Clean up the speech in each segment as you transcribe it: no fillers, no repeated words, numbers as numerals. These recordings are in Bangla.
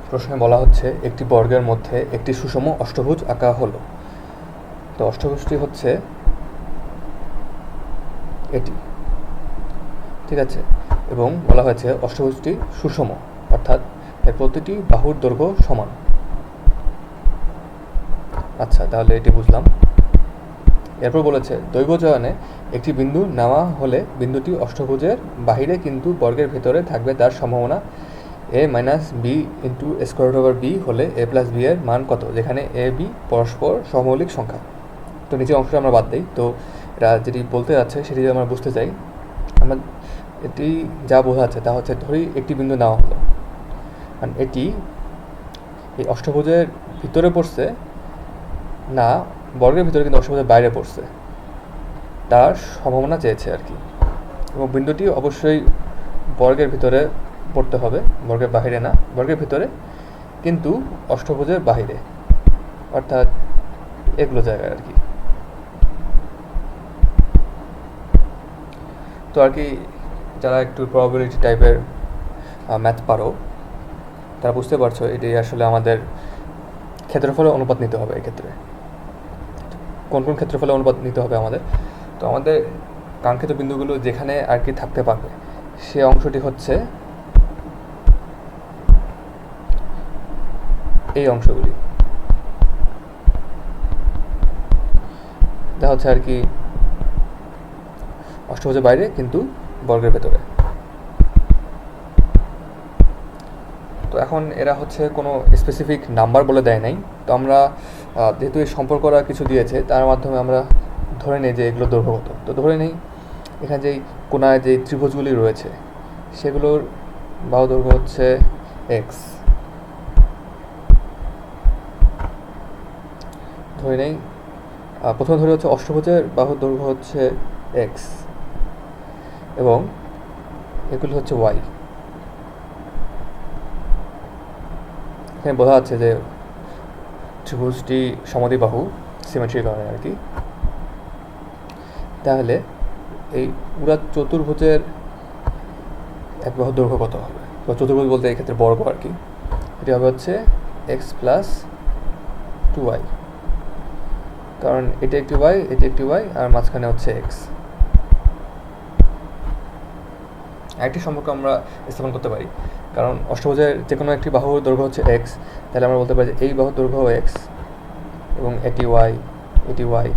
প্রশ্নে বলা হচ্ছে একটি বর্গের মধ্যে একটি সুষম অষ্টভুজ আঁকা হলো। তো অষ্টভুজটি হচ্ছে এটি, ঠিক আছে, এবং বলা হয়েছে অষ্টভুজটি সুষম, অর্থাৎ এর প্রতিটি বাহুর দৈর্ঘ্য সমান। আচ্ছা, তাহলে এটি বুঝলাম। এরপর বলেছে দৈর্ঘ্যচয়নে একটি বিন্দু নেওয়া হলে বিন্দুটি অষ্টভুজের বাহিরে কিন্তু বর্গের ভেতরে থাকবে তার সম্ভাবনা a minus B into square root over B হলে a প্লাস বি এর মান কত, যেখানে a b পরস্পর সমমৌলিক সংখ্যা। তো নিচের অংশটা আমরা বাদ দিই। তো এটা যেটি বলতে যাচ্ছে সেটি যদি আমরা বুঝতে চাই, আমরা এটি যা বোঝাচ্ছে তা হচ্ছে, ধরি একটি বিন্দু নেওয়া হলো, কারণ এটি এই অষ্টভুজের ভিতরে পড়ছে না বর্গের ভিতরে, কিন্তু অষ্টভুজের বাইরে পড়ছে, তার সম্ভাবনা চেয়েছে আর কি। এবং বিন্দুটি অবশ্যই বর্গের ভিতরে পড়তে হবে, বর্গের বাহিরে না, বর্গের ভিতরে কিন্তু অষ্টভুজের বাহিরে, অর্থাৎ এগুলো জায়গায় আর কি। তো আর কি যারা একটু প্রবাবিলিটি টাইপের ম্যাথ পারো তারা বুঝতে পারছো এটি আসলে আমাদের ক্ষেত্রফলের অনুপাত নিতে হবে। এক্ষেত্রে কোন কোন ক্ষেত্রফলের অনুপাত নিতে হবে আমাদের? তো আমাদের কাঙ্ক্ষিত বিন্দুগুলো যেখানে আর কি থাকতে পারবে সে অংশটি হচ্ছে এই অংশগুলি, যা হচ্ছে আর কি অষ্টভুজের বাইরে কিন্তু বর্গের ভেতরে। তো এখন এরা হচ্ছে কোনো স্পেসিফিক নাম্বার বলে দেয় নাই। তো আমরা যেহেতু এই সম্পর্করা কিছু দিয়েছে তার মাধ্যমে আমরা ধরে নিই যে এগুলো দৈর্ঘ্য কত। তো ধরে নিই এখানে যেই কোনায় যে ত্রিভুজগুলি রয়েছে সেগুলোর বাহু দৈর্ঘ্য হচ্ছে এক্স। ধরে নেই প্রথমে ধরে হচ্ছে অষ্টভুজের বাহুর দৈর্ঘ্য হচ্ছে এক্স এবং এগুলি হচ্ছে ওয়াই। এখানে বোঝা যাচ্ছে যে ত্রিভুজটি সমদ্বিবাহু, সিমেট্রির কারণে আর কি। তাহলে এই পুরা চতুর্ভুজের এক বাহুর দৈর্ঘ্য কত হবে? তো চতুর্ভুজ বলতে এক্ষেত্রে বর্গ আর কি। এটি হবে হচ্ছে এক্স প্লাস টু ওয়াই, কারণ এটি একটি ওয়াই, এটি একটি ওয়াই, আর মাঝখানে হচ্ছে এক্স। একটি সম্পর্ক আমরা স্থাপন করতে পারি, কারণ অষ্টভুজের যে কোনো একটি বাহুর দৈর্ঘ্য হচ্ছে এক্স, তাহলে আমরা বলতে পারি যে এই বাহুর দৈর্ঘ্য এক্স এবং এটি ওয়াই, এটি ওয়াই।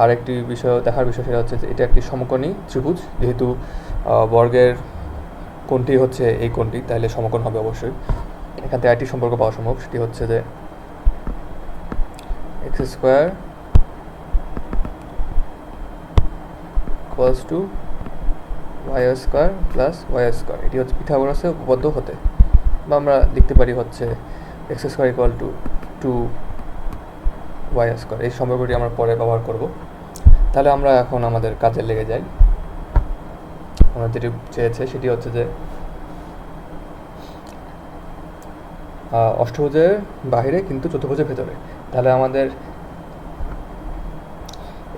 আর একটি বিষয় দেখার বিষয় সেটা হচ্ছে যে এটা একটি সমকোণী ত্রিভুজ, যেহেতু বর্গের কোণটি হচ্ছে এই কোণটি, তাহলে সমকোণ হবে অবশ্যই। এখান থেকে একটি সম্পর্ক পাওয়া সম্ভব, সেটি হচ্ছে যে X square equals to Y square plus Y square. এটি হচ্ছে পিথাগোরাসের উপপাদ্য হতে, বা আমরা লিখতে পারি হচ্ছে X square equal to two Y square. এই সম্পর্কটি আমরা পরে ব্যবহার করব। তাহলে আমরা এখন আমাদের কাজে লেগে যাই। আমরা যেটি চেয়েছে সেটি হচ্ছে যে অষ্টভুজের বাহিরে কিন্তু চতুর্ভুজের ভেতরে। তাহলে আমাদের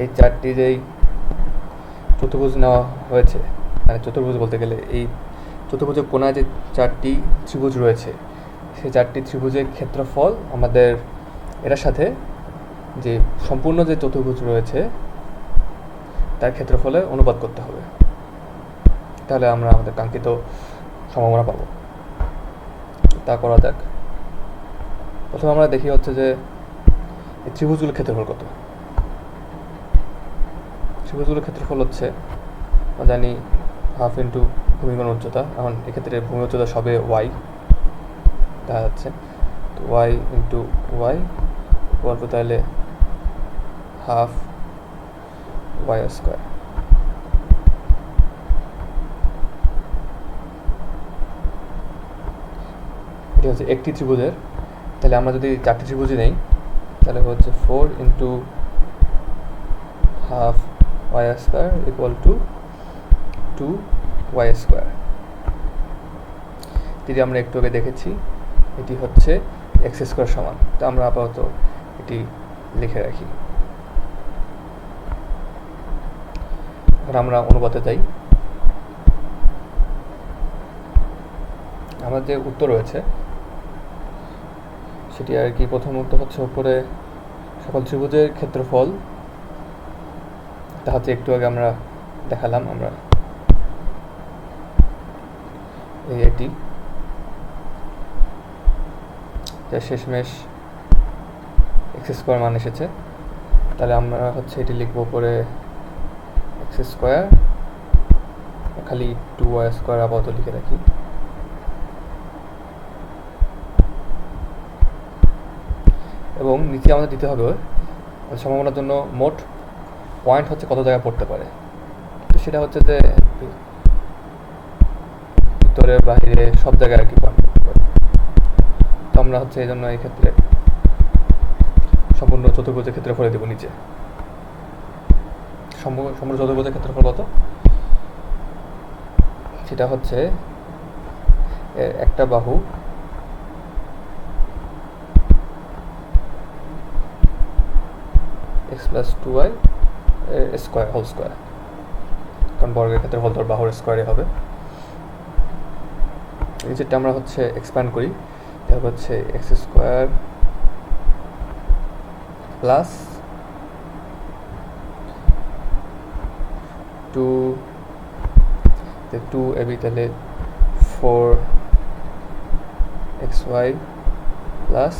এই চারটি যেই চতুর্ভুজ নেওয়া হয়েছে, মানে চতুর্ভুজ বলতে গেলে এই চতুর্ভুজের কোণায় যে চারটি ত্রিভুজ রয়েছে সেই চারটি ত্রিভুজের ক্ষেত্রফল আমাদের এটার সাথে যে সম্পূর্ণ যে চতুর্ভুজ রয়েছে তার ক্ষেত্রফলে অনুপাত করতে হবে। তাহলে আমরা আমাদের কাঙ্ক্ষিত সম্ভাবনা পাবো। তা করা যাক। প্রথমে আমরা দেখি হচ্ছে যে এই ত্রিভুজগুলোর ক্ষেত্রফল কত। ত্রিভুজগুলোর ক্ষেত্রফল হচ্ছে আমরা জানি হাফ ইন্টু ভূমিকোণ উচ্চতা। এখন এক্ষেত্রে ভূমি উচ্চতা সবে ওয়াই দেখা যাচ্ছে, তো Y into Y equal to তাহলে হাফ ওয়াই স্কোয়ার। এটি হচ্ছে একটি ত্রিভুজের। তাহলে আমরা যদি চারটি ত্রিভুজই নেই তাহলে হচ্ছে four into half Y square equal to two Y square. যেটি আমরা একটু আগে দেখেছি এটি হচ্ছে এক্স স্কোয়ার সমান। তো আমরা আপাতত এটি লিখে রাখি। এখন আমরা অনুপাতে যাই। আমার যে উত্তর রয়েছে সেটি আর কি প্রথমত হচ্ছে উপরে সকল ত্রিভুজের ক্ষেত্রফল, তা হচ্ছে একটু আগে আমরা দেখালাম আমরা এটি যা শেষমেশ এক্স স্কোয়ার মান এসেছে। তাহলে আমরা হচ্ছে এটি লিখবো পরে এক্স স্কোয়ার, খালি 2y স্কোয়ার আপাতত লিখে রাখি। এবং নিচে আমাদের দিতে হবে সম্ভাবনার জন্য মোট পয়েন্ট হচ্ছে কত জায়গায় পড়তে পারে। তো সেটা হচ্ছে যে ভিতরে বাহিরে সব জায়গায় আর কি পয়েন্ট পড়তে পারে। তো আমরা হচ্ছে এই জন্য এই ক্ষেত্রে সম্পূর্ণ চতুর্ভুজের ক্ষেত্রফল দেবো নিচে। সম্পূর্ণ চতুর্ভুজের ক্ষেত্রফল কত, সেটা হচ্ছে একটা বাহু x plus 2y square whole square, কারণ বর্গের ক্ষেত্রফল ধর বাহুর স্কোয়ারে হবে। নিচেরটা আমরা হচ্ছে এক্সপ্যান্ড করি, এটা হচ্ছে এক্স স্কোয়ার প্লাস 2 এবি, তাহলে 4xy প্লাস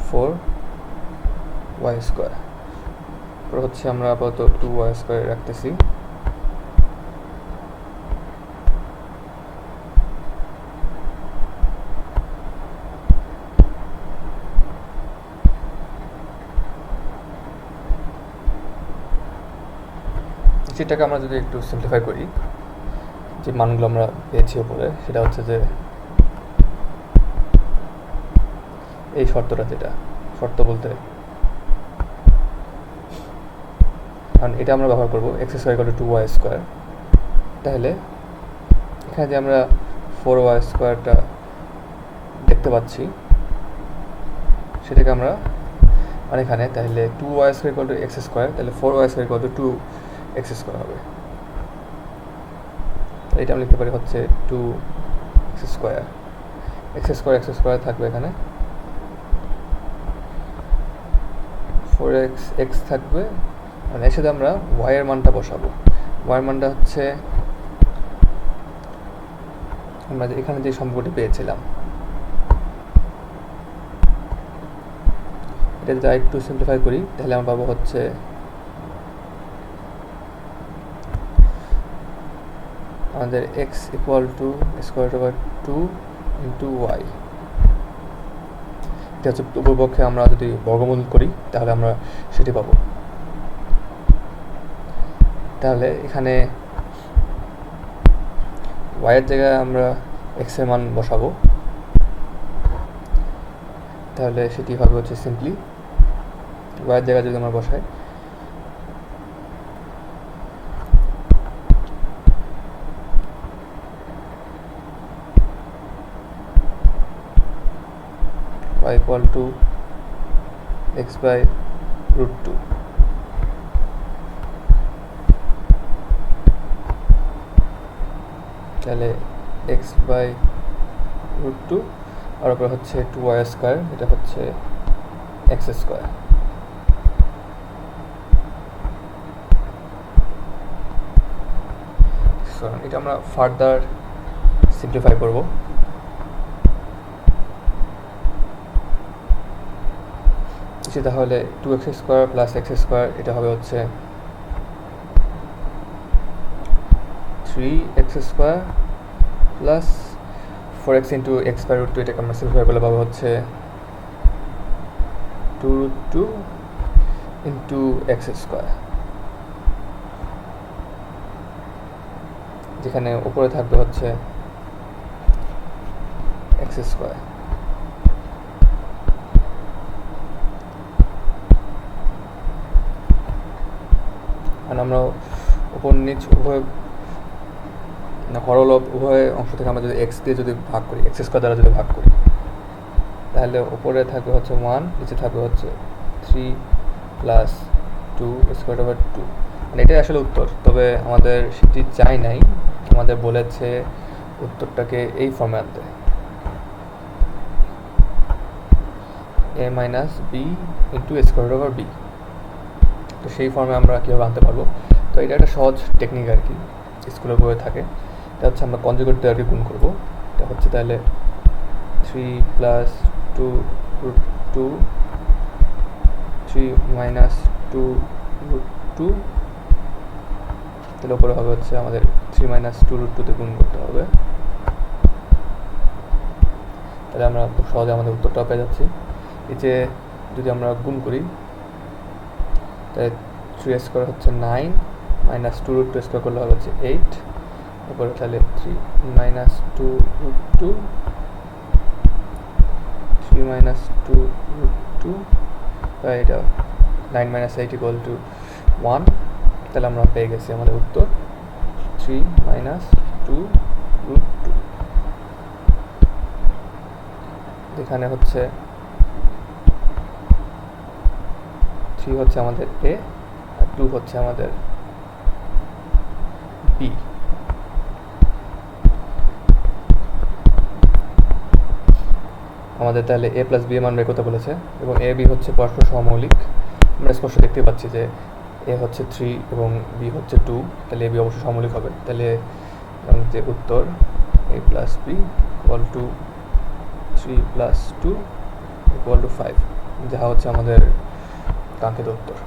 4y স্কোয়ার। তারপর হচ্ছে আমরা আপাতত 2y স্কোয়ার রাখতেছি। সেটাকে আমরা যদি একটু সিম্পলিফাই করি, যে মানগুলো আমরা পেয়েছি উপরে, সেটা হচ্ছে যে এই শর্তটা, যেটা শর্ত বলতে কারণ এটা আমরা ব্যবহার করবো x square equal two 2y square. তাহলে এখানে যে আমরা 4y স্কোয়ারটা দেখতে পাচ্ছি সেটাকে আমরা মানে এখানে, তাহলে 2y square equal two x square, তাহলে 4y square equal two 2x square হবে। এটা আমরা লিখতে পারি হচ্ছে 2x স্কোয়ার, এক্স স্কোয়ার থাকবে এখানে, 4x থাকবে, মানে এর সাথে আমরা y এর মানটা বসাবো। y এর মানটা হচ্ছে আমরা এখানে যে সম্পর্কটি পেয়েছিলাম, এটা যদি একটু সিম্পলিফাই করি তাহলে আমরা পাবো হচ্ছে আমাদের x equal to square over 2 into y। এটা হচ্ছে উপপক্ষে আমরা যদি বর্গমূল করি তাহলে আমরা সেটি পাবো। তাহলে এখানে y এর জায়গায় আমরা x এর মান বসাবো, তাহলে সেটি হবে হচ্ছে সিম্পলি y এর জায়গায় যদি আমরা বসাই y equal to x by root 2। তাহলে x by root 2 আর উপরে হচ্ছে 2y স্কোয়ার, এটা হচ্ছে x স্কোয়ার। এটা আমরা ফার্দার সিম্পলিফাই করব। তাহলে 2x square plus x square, এটা হবে হচ্ছে 3x square plus 4x into x by root 2, এটাকে আমরা সিম্পলিফাই করলে পাবো হচ্ছে 2 root 2 ইন্টু x স্কোয়ার, যেখানে উপরে থাকবে হচ্ছে x স্কোয়ার। আর আমরা উপর নিচ উভয় হরলব উভয় অংশ থেকে আমরা যদি x দিয়ে যদি ভাগ করি, x স্কোয়ার দ্বারা যদি ভাগ করি, তাহলে উপরে থাকবে হচ্ছে 1, নিচে থাকবে হচ্ছে 3 প্লাস 2 স্কোয়ার ওভার 2। মানে এটাই আসলে উত্তর, তবে আমাদের সেটি চাই নাই, আমাদের বলেছে উত্তরটাকে এই ফর্মে আনতে। A minus B into square over B. তো সেই ফর্মে আমরা কীভাবে আনতে পারবো? তো এটা একটা সহজ টেকনিক আর কি, স্কুলের বইয়ে থাকে। এটা হচ্ছে আমরা কনজুগেট দিয়ে আর কি গুণ করবো। এটা হচ্ছে তাহলে 3 প্লাস 2 রুট 2 3 মাইনাস 2 রুট 2, তাহলে উপরে হবে হচ্ছে আমাদের 3 মাইনাস 2 রুট 2 তে গুণ করতে হবে। তাহলে আমরা খুব সহজে আমাদের উত্তরটাও পেয়ে যাচ্ছি। এই যে যদি আমরা গুণ করি তাহলে 3 স্কোয়ার হচ্ছে 9 মাইনাস 2 রুট 2 স্কোয়ার করলে হবে হচ্ছে 8, উপরে তাহলে 3 মাইনাস 2 রুট 2 3 মাইনাস 2 রুট 2, এটা 9 মাইনাস 8 ইকুয়াল টু 1। তাহলে আমরা পেয়ে গেছি আমাদের উত্তর 3 মাইনাস 2 রুট 2। এখানে হচ্ছে 3 হচ্ছে আমাদের এ আর 2 হচ্ছে আমাদের বি। আমাদের তাহলে এ প্লাস বি এর মান বের করতে বলেছে এবং এ বি হচ্ছে পরস্পর সহমৌলিক। আমরা স্পষ্ট দেখতে পাচ্ছি যে এ হচ্ছে 3 এবং বি হচ্ছে 2, তাহলে এ বি অবশ্যই সহমৌলিক হবে। তাহলে যে উত্তর A plus B equal to 3 plus 2 equal to 5, যাহা হচ্ছে আমাদের কাঙ্ক্ষিত উত্তর।